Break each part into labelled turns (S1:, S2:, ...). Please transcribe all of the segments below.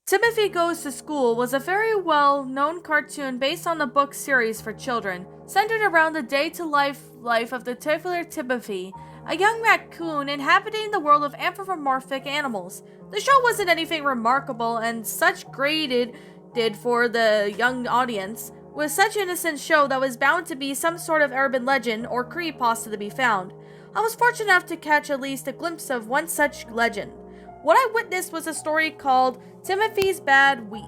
S1: Timothy Goes to School was a very well-known cartoon based on the book series for children, centered around the day-to-life of the titular Timothy, a young raccoon inhabiting the world of anthropomorphic animals. The show wasn't anything remarkable and such graded did for the young audience, with such innocent show that was bound to be some sort of urban legend or creepypasta to be found. I was fortunate enough to catch at least a glimpse of one such legend. What I witnessed was a story called Timothy's Bad Week,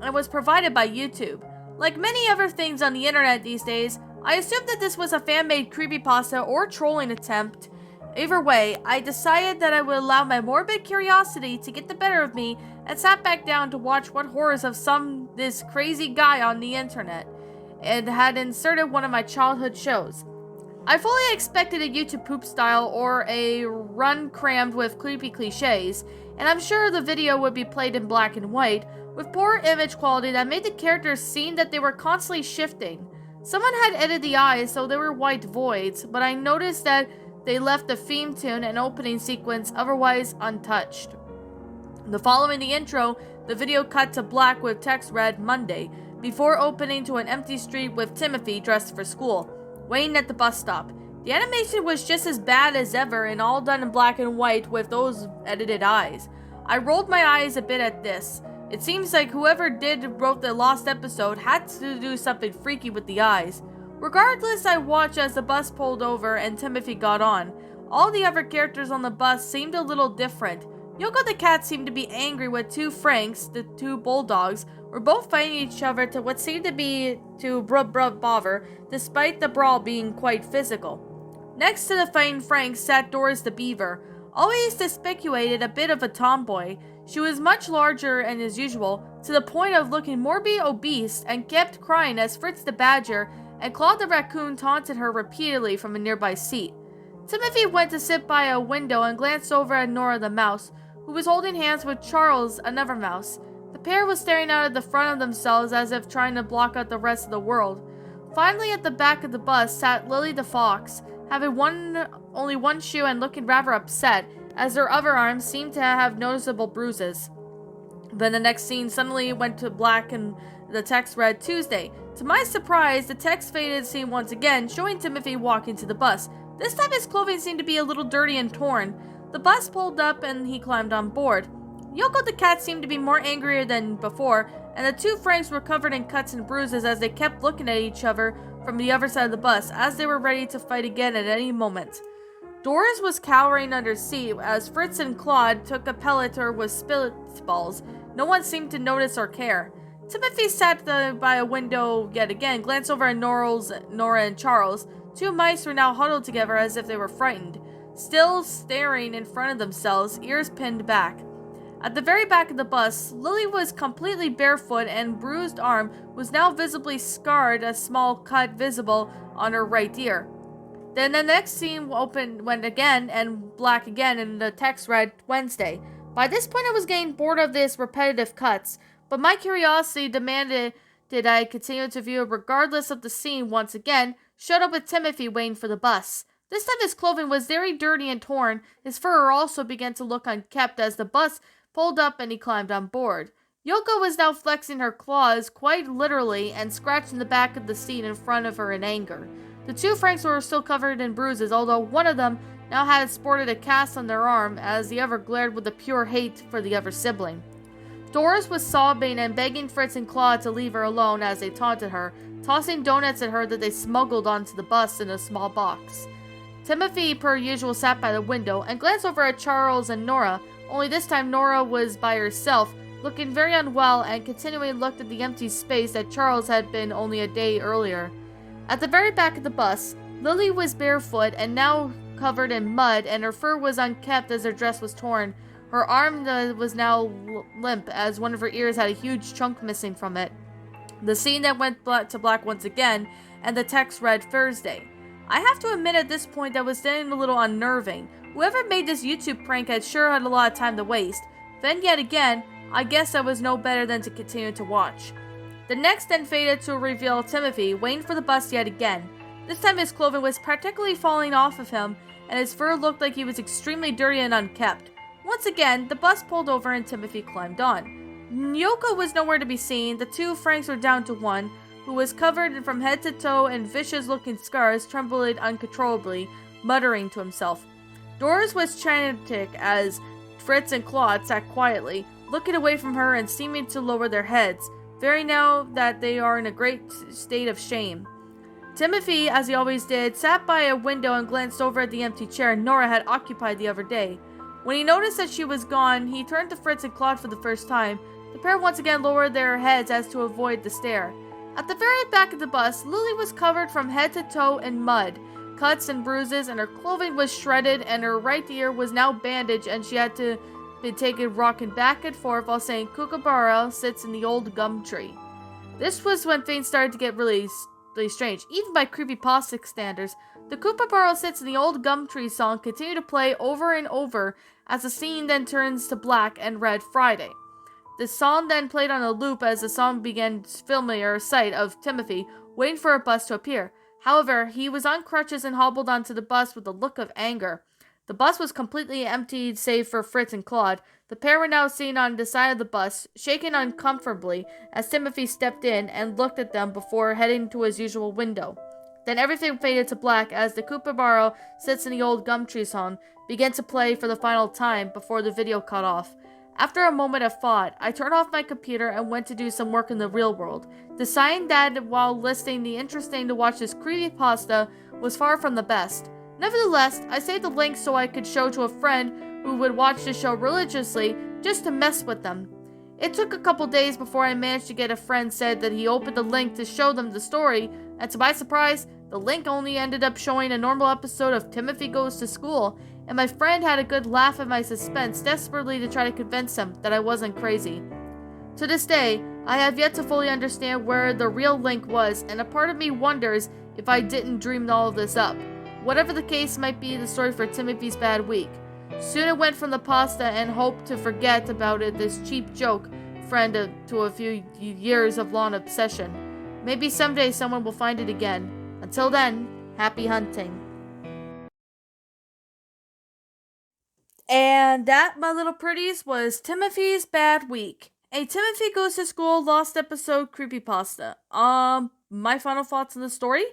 S1: and was provided by YouTube. Like many other things on the internet these days, I assumed that this was a fan-made creepypasta or trolling attempt. Either way, I decided that I would allow my morbid curiosity to get the better of me and sat back down to watch what horrors of this crazy guy on the internet and had inserted one of my childhood shows. I fully expected a YouTube poop style or a run crammed with creepy cliches, and I'm sure the video would be played in black and white, with poor image quality that made the characters seem that they were constantly shifting. Someone had edited the eyes so they were white voids, but I noticed that they left the theme tune and opening sequence otherwise untouched. Following the intro, the video cut to black with text read Monday, before opening to an empty street with Timothy dressed for school, waiting at the bus stop. The animation was just as bad as ever and all done in black and white with those edited eyes. I rolled my eyes a bit at this. It seems like whoever wrote the lost episode had to do something freaky with the eyes. Regardless, I watched as the bus pulled over and Timothy got on. All the other characters on the bus seemed a little different. Yoko the cat seemed to be angry with two Franks, the two bulldogs, were both fighting each other to what seemed to be to bother, despite the brawl being quite physical. Next to the fighting Franks sat Doris the beaver, always suspected a bit of a tomboy. She was much larger and as usual, to the point of looking morbidly obese, and kept crying as Fritz the badger and Claude the raccoon taunted her repeatedly from a nearby seat. Timothy went to sit by a window and glanced over at Nora the mouse, who was holding hands with Charles, another mouse. The pair was staring out at the front of themselves as if trying to block out the rest of the world. Finally, at the back of the bus sat Lily the fox, having only one shoe and looking rather upset, as her other arm seemed to have noticeable bruises. Then the next scene suddenly went to black and the text read Tuesday. To my surprise, the text faded scene once again, showing Timothy walking to the bus. This time his clothing seemed to be a little dirty and torn. The bus pulled up and he climbed on board. Yoko the cat seemed to be more angrier than before, and the two Franks were covered in cuts and bruises as they kept looking at each other from the other side of the bus, as they were ready to fight again at any moment. Doris was cowering under seat as Fritz and Claude took a pelleter with spitballs. No one seemed to notice or care. Timothy sat by a window yet again, glanced over at Nora and Charles. Two mice were now huddled together as if they were frightened, still staring in front of themselves, ears pinned back. At the very back of the bus, Lily was completely barefoot and bruised arm was now visibly scarred, a small cut visible on her right ear. Then the next scene went again and black again, and the text read Wednesday. By this point I was getting bored of this repetitive cuts, but my curiosity demanded that I continue to view it regardless of the scene once again, showed up with Timothy waiting for the bus. This time his clothing was very dirty and torn. His fur also began to look unkempt as the bus pulled up and he climbed on board. Yoko was now flexing her claws quite literally and scratching the back of the seat in front of her in anger. The two Franks were still covered in bruises, although one of them now had sported a cast on their arm as the other glared with a pure hate for the other sibling. Doris was sobbing and begging Fritz and Claude to leave her alone as they taunted her, tossing donuts at her that they smuggled onto the bus in a small box. Timothy, per usual, sat by the window and glanced over at Charles and Nora, only this time Nora was by herself, looking very unwell and continually looked at the empty space that Charles had been only a day earlier. At the very back of the bus, Lily was barefoot and now covered in mud, and her fur was unkempt as her dress was torn. Her arm was now limp as one of her ears had a huge chunk missing from it. The scene then went to black once again, and the text read Thursday. I have to admit at this point that was getting a little unnerving. Whoever made this YouTube prank had sure had a lot of time to waste. Then yet again, I guess I was no better than to continue to watch. The next then faded to reveal Timothy, waiting for the bus yet again. This time his clothing was practically falling off of him, and his fur looked like he was extremely dirty and unkempt. Once again, the bus pulled over and Timothy climbed on. Nyoko was nowhere to be seen. The two Franks were down to one, who was covered from head to toe in vicious-looking scars, trembled uncontrollably, muttering to himself. Doris was frantic as Fritz and Claude sat quietly, looking away from her and seeming to lower their heads, very now that they are in a great state of shame. Timothy, as he always did, sat by a window and glanced over at the empty chair Nora had occupied the other day. When he noticed that she was gone, he turned to Fritz and Claude for the first time. The pair once again lowered their heads as to avoid the stare. At the very back of the bus, Lily was covered from head to toe in mud, cuts and bruises, and her clothing was shredded, and her right ear was now bandaged, and she had to be taken rocking back and forth while saying Kookaburra sits in the old gum tree. This was when things started to get really strange. Even by creepypasta standards, the Kookaburra sits in the old gum tree song continued to play over and over as the scene then turns to black and read Friday. The song then played on a loop as the song began familiar sight of Timothy waiting for a bus to appear. However, he was on crutches and hobbled onto the bus with a look of anger. The bus was completely emptied save for Fritz and Claude. The pair were now seen on the side of the bus, shaking uncomfortably as Timothy stepped in and looked at them before heading to his usual window. Then everything faded to black as the Kookaburra Sits in the Old Gum Tree song began to play for the final time before the video cut off. After a moment of thought, I turned off my computer and went to do some work in the real world, deciding that while listening the interesting to watch this creepypasta was far from the best. Nevertheless, I saved the link so I could show to a friend who would watch the show religiously just to mess with them. It took a couple days before I managed to get a friend said that he opened the link to show them the story, and to my surprise, the link only ended up showing a normal episode of Timothy Goes to School, and my friend had a good laugh at my suspense, desperately to try to convince him that I wasn't crazy. To this day, I have yet to fully understand where the real link was, and a part of me wonders if I didn't dream all of this up. Whatever the case might be the story for Timothy's bad week. Soon it went from the pasta and hoped to forget about it, this cheap joke friend to a few years of long obsession. Maybe someday someone will find it again. Until then, happy hunting. And that, my little pretties, was Timothy's Bad Week. A Timothy Goes to School Lost Episode creepypasta. My final thoughts on the story?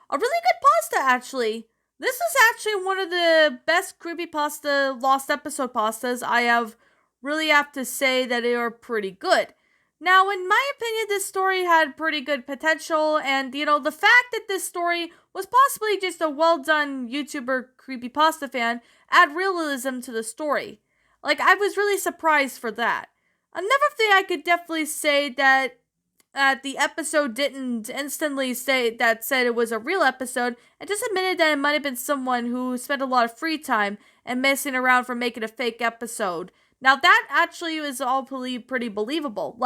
S1: A really good pasta, actually. This is actually one of the best creepypasta Lost Episode pastas. Really have to say that they are pretty good. Now, in my opinion, this story had pretty good potential, and, the fact that this story was possibly just a well-done YouTuber creepypasta fan add realism to the story. I was really surprised for that. Another thing I could definitely say that the episode didn't instantly said it was a real episode, and just admitted that it might have been someone who spent a lot of free time and messing around for making a fake episode. Now, that actually is all pretty believable.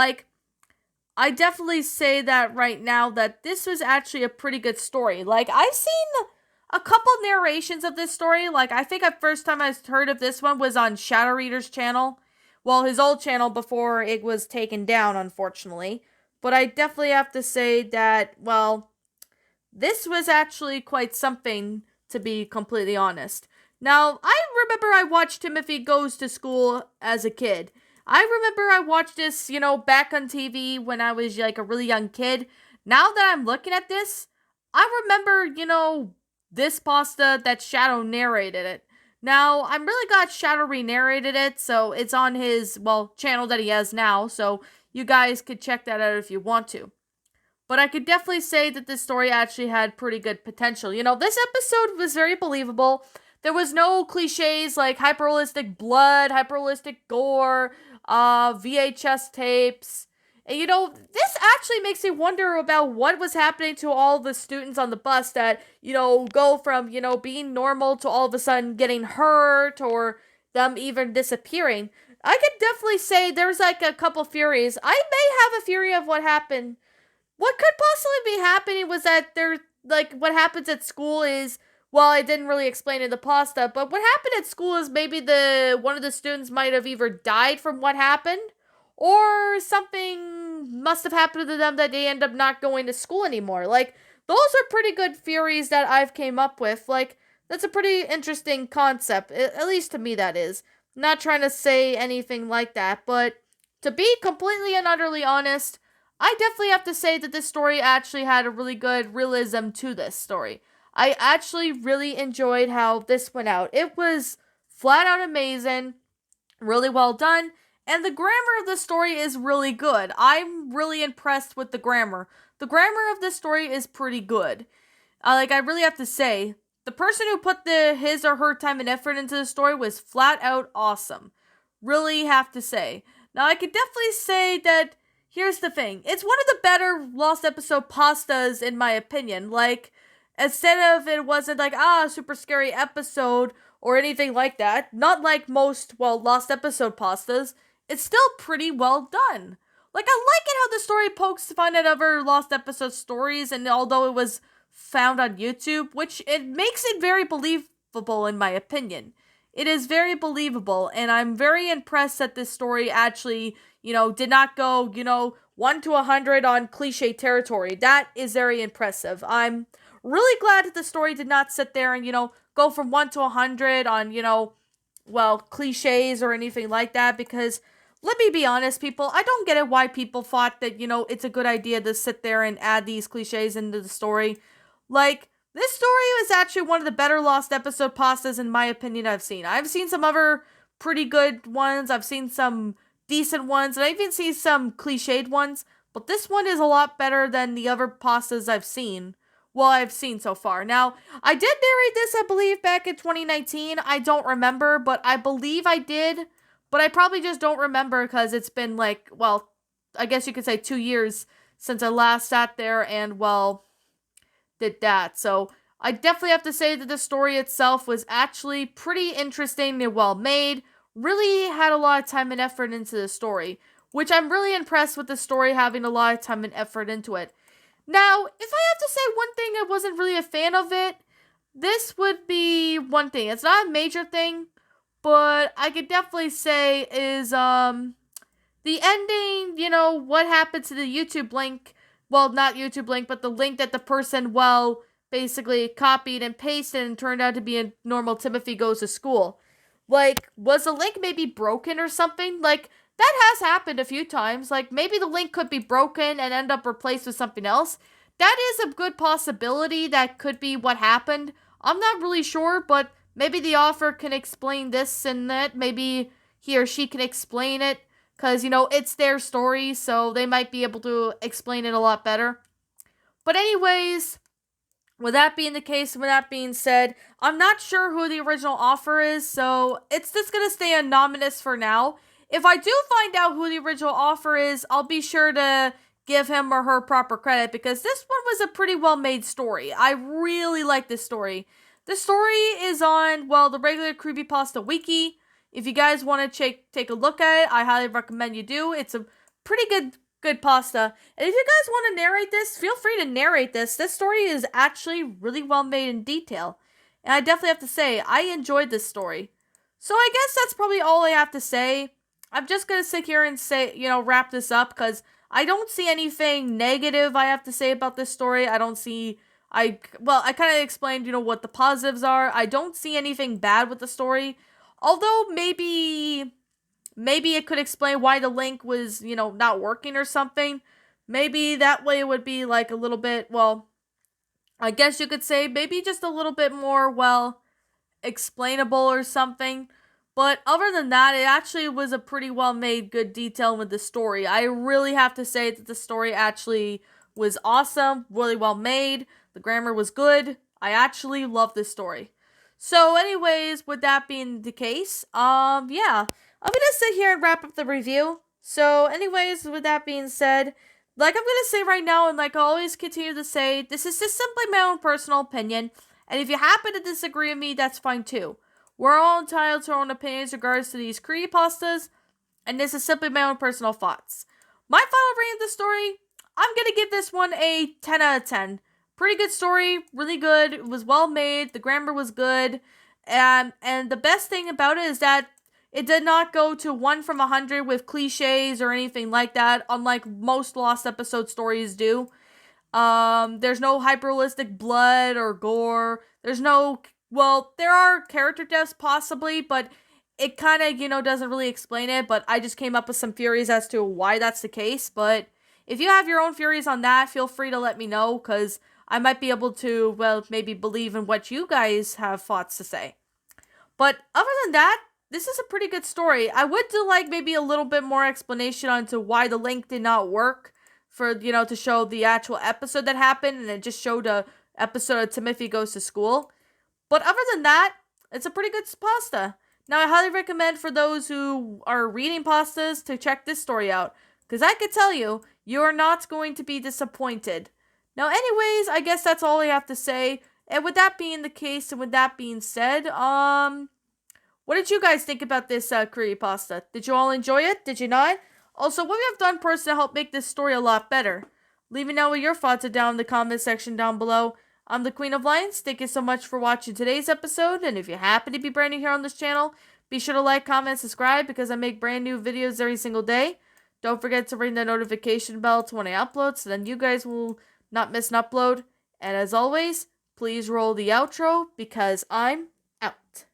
S1: I definitely say that right now that this was actually a pretty good story. I've seen a couple narrations of this story. I think the first time I heard of this one was on Shadow Reader's channel. Well, his old channel before it was taken down, unfortunately. But I definitely have to say that, this was actually quite something, to be completely honest. Now, I remember I watched Timothy Goes to School as a kid. I remember I watched this, back on TV when I was, a really young kid. Now that I'm looking at this, I remember, this pasta that Shadow narrated it. Now, I'm really glad Shadow re-narrated it, so it's on his, channel that he has now, so you guys could check that out if you want to. But I could definitely say that this story actually had pretty good potential. This episode was very believable. There was no cliches like hyper-realistic blood, hyper-realistic gore, VHS tapes. And, this actually makes me wonder about what was happening to all the students on the bus that, go from, being normal to all of a sudden getting hurt or them even disappearing. I could definitely say there's a couple theories. I may have a theory of what happened. What could possibly be happening was that what happens at school is, I didn't really explain in the pasta, but what happened at school is maybe one of the students might have either died from what happened, or something must have happened to them that they end up not going to school anymore. Those are pretty good theories that I've came up with. That's a pretty interesting concept, at least to me that is. Not trying to say anything like that, but to be completely and utterly honest, I definitely have to say that this story actually had a really good realism to this story. I actually really enjoyed how this went out. It was flat out amazing, really well done, and the grammar of the story is really good. I'm really impressed with the grammar. The grammar of this story is pretty good. I really have to say, the person who put his or her time and effort into the story was flat out awesome. Really have to say. Now, I could definitely say that here's the thing. It's one of the better Lost episode pastas, in my opinion. Instead of it wasn't super scary episode or anything like that, not like most, Lost episode pastas, it's still pretty well done. I like it how the story pokes fun at other Lost episode stories, and although it was found on YouTube, which it makes it very believable in my opinion. It is very believable, and I'm very impressed that this story actually, did not go, 1 to 100 on cliche territory. That is very impressive. I'm really glad that the story did not sit there and, go from 1 to 100 on, cliches or anything like that, because let me be honest, people, I don't get it why people thought that, it's a good idea to sit there and add these cliches into the story. This story is actually one of the better Lost episode pastas, in my opinion, I've seen. I've seen some other pretty good ones. I've seen some decent ones, and I've even seen some cliched ones. But this one is a lot better than the other pastas I've seen. I've seen so far. Now, I did narrate this, I believe, back in 2019. I don't remember, but I believe I did. But I probably just don't remember because it's been I guess you could say 2 years since I last sat there and, did that. So I definitely have to say that the story itself was actually pretty interesting and well made. Really had a lot of time and effort into the story, which I'm really impressed with the story having a lot of time and effort into it. Now, if I have to say one thing I wasn't really a fan of it, this would be one thing. It's not a major thing, but I could definitely say is the ending, what happened to the YouTube link. Well, not YouTube link, but the link that the person, basically copied and pasted and turned out to be a normal Timothy Goes to School. Was the link maybe broken or something? That has happened a few times. Maybe the link could be broken and end up replaced with something else. That is a good possibility. That could be what happened. I'm not really sure, but maybe the author can explain this and that. Maybe he or she can explain it. Because, it's their story, so they might be able to explain it a lot better. But anyways, with that being the case, with that being said, I'm not sure who the original author is, so it's just going to stay anonymous for now. If I do find out who the original author is, I'll be sure to give him or her proper credit, because this one was a pretty well-made story. I really like this story. The story is on, the regular Creepypasta Wiki. If you guys want to take a look at it, I highly recommend you do. It's a pretty good pasta. And if you guys want to narrate this, feel free to narrate this. This story is actually really well made in detail. And I definitely have to say, I enjoyed this story. So I guess that's probably all I have to say. I'm just going to sit here and say, wrap this up, because I don't see anything negative I have to say about this story. I kind of explained, what the positives are. I don't see anything bad with the story. Although maybe it could explain why the link was, not working or something. Maybe that way it would be a little bit, I guess you could say maybe just a little bit more, explainable or something. But other than that, it actually was a pretty well made, good detail with the story. I really have to say that the story actually was awesome, really well made. The grammar was good. I actually love this story. So anyways, with that being the case, I'm gonna sit here and wrap up the review. So anyways, with that being said, I'm gonna say right now, and I always continue to say, this is just simply my own personal opinion, and if you happen to disagree with me, that's fine too. We're all entitled to our own opinions in regards to these creepypastas, and this is simply my own personal thoughts. My final rating of the story, I'm gonna give this one a 10 out of 10. Pretty good story, really good. It was well made. The grammar was good. And the best thing about it is that it did not go to 1 from 100 with cliches or anything like that, unlike most Lost episode stories do. There's no hyper-realistic blood or gore. There are character deaths possibly, but it kind of, doesn't really explain it, but I just came up with some theories as to why that's the case. But if you have your own theories on that, feel free to let me know, because I might be able to, well, maybe believe in what you guys have thoughts to say. But other than that, this is a pretty good story. I would do like maybe a little bit more explanation onto why the link did not work for, to show the actual episode that happened, and it just showed a episode of Timothy Goes to School. But other than that, it's a pretty good pasta. Now, I highly recommend for those who are reading pastas to check this story out, because I can tell you, you are not going to be disappointed. Now, anyways, I guess that's all I have to say. And with that being the case, and with that being said, what did you guys think about this creepypasta? Did you all enjoy it? Did you not? Also, what have you done personally to help make this story a lot better? Leave me know what your thoughts are down in the comment section down below. I'm the Queen of Lions. Thank you so much for watching today's episode, and if you happen to be brand new here on this channel, be sure to like, comment, subscribe, because I make brand new videos every single day. Don't forget to ring the notification bell to when I upload, so then you guys will not miss an upload. And as always, please roll the outro, because I'm out.